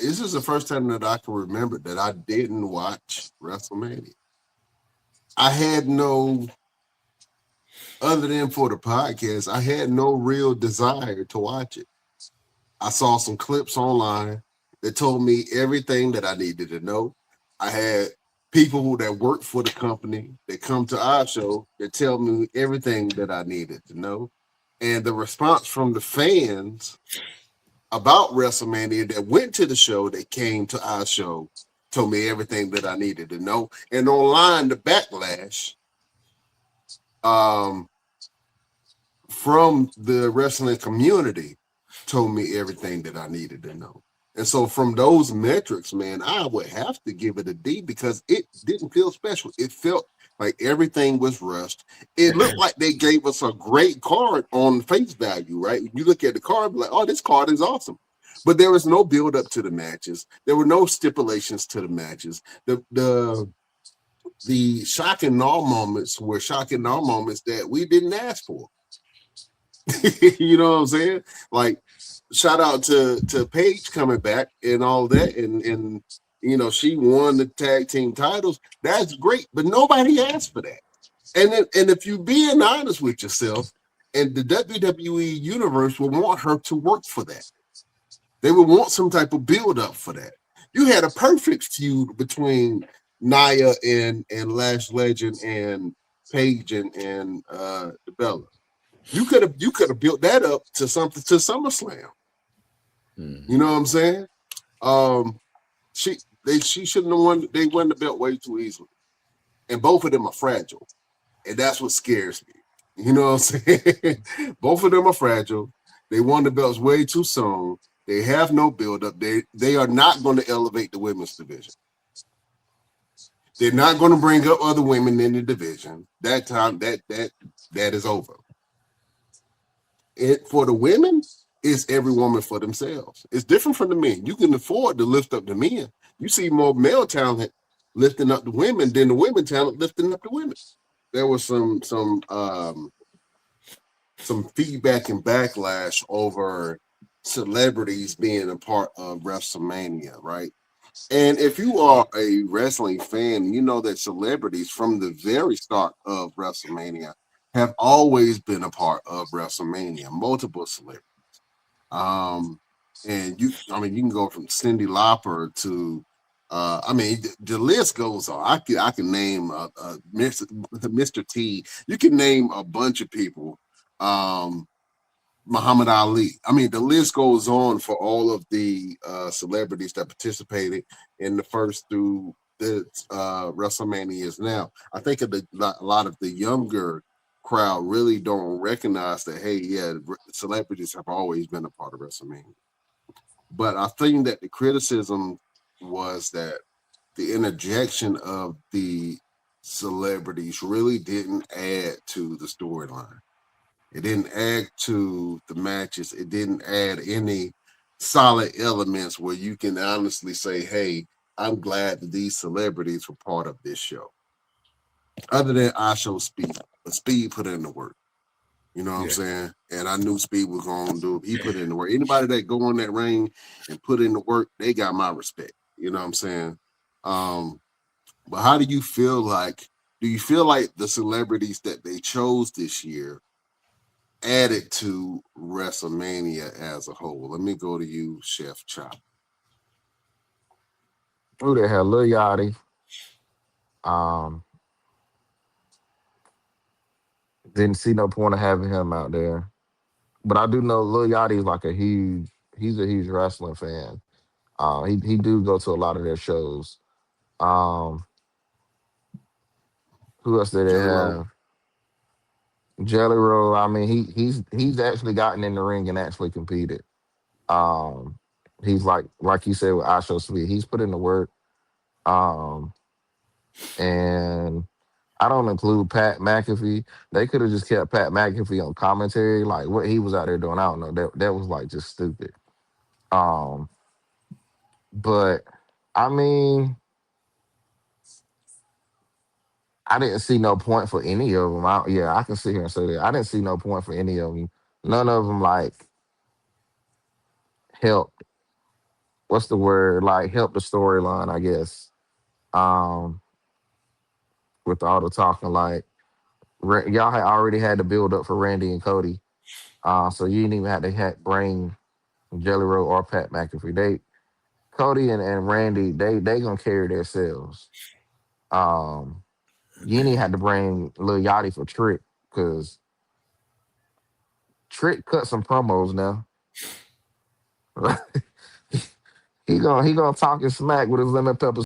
This is the first time that I can remember that I didn't watch WrestleMania. I had no, other than for the podcast, I had no real desire to watch it. I saw some clips online that told me everything that I needed to know. I had people that work for the company that come to our show that tell me everything that I needed to know. And the response from the fans about WrestleMania that went to the show, that came to our show, told me everything that I needed to know. And online, the backlash um, from the wrestling community told me everything that I needed to know. And so from those metrics, man, I would have to give it a D because it didn't feel special. It felt like everything was rushed. It looked like they gave us a great card on face value, right? You look at the card, like, oh, this card is awesome. But there was no build up to the matches. There were no stipulations to the matches. The shock and awe moments were shock and awe moments that we didn't ask for. You know what I'm saying? Like, shout out to Paige coming back and all that, and she won the tag team titles. That's great, but nobody asked for that. And if you're being honest with yourself, and the WWE universe will want her to work for that. They would want some type of build up for that. You had a perfect feud between Nia and Lash Legend and Paige and Bella. You could have built that up to something to SummerSlam. You know what I'm saying? Um, she shouldn't have won. They won the belt way too easily, and both of them are fragile, and that's what scares me. You know what I'm saying? Both of them are fragile. They won the belts way too soon. They have no build up. They are not going to elevate the women's division. They're not going to bring up other women in the division. That time that is over. It for the women is every woman for themselves. It's different from the men. You can afford to lift up the men. You see more male talent lifting up the women than the women talent lifting up the women. There was some feedback and backlash over celebrities being a part of WrestleMania, right? And if you are a wrestling fan, you know that celebrities from the very start of WrestleMania have always been a part of WrestleMania, multiple celebrities. Um, and you can go from Cindy Lauper to, the list goes on. I can name Mr. T. You can name a bunch of people. Um, Muhammad Ali. I mean, the list goes on for all of the celebrities that participated in the first through the WrestleManias. Now, I think a lot of the younger crowd really don't recognize that. Hey, yeah, celebrities have always been a part of WrestleMania. But I think that the criticism was that the interjection of the celebrities really didn't add to the storyline. It didn't add to the matches. It didn't add any solid elements where you can honestly say, hey, I'm glad that these celebrities were part of this show. Other than I show Speed. But Speed put in the work. You know what I'm Yeah. saying? And I knew Speed was going to do it. He put in the work. Anybody that go on that ring and put in the work, they got my respect. You know what I'm saying? Um, but how do you feel like the celebrities that they chose this year added to WrestleMania as a whole? Let me go to you, Chef Chop. Who the hell, Lil Yachty? Um, didn't see no point of having him out there. But I do know Lil Yachty is like he's a huge wrestling fan. He do go to a lot of their shows. Um, who else did they Jelly Roll. have? Jelly Roll. I mean, he's actually gotten in the ring and actually competed. Um, he's like you said with I Show Speed. He's put in the work. Um, and I don't include Pat McAfee. They could have just kept Pat McAfee on commentary. Like what he was out there doing, I don't know. That was like just stupid. Um, but I mean, I didn't see no point for any of them. Yeah, I can sit here and say that I didn't see no point for any of them. None of them like helped. what's the word, like help the storyline, I guess. Um, with all the talking, like y'all had already had to build up for Randy and Cody. So you didn't even have to bring Jelly Roll or Pat McAfee. Cody and Randy, they gonna carry themselves. Um, you didn't even have to bring Lil Yachty for Trick because Trick cut some promos now. He gonna talk his smack with his lemon pepper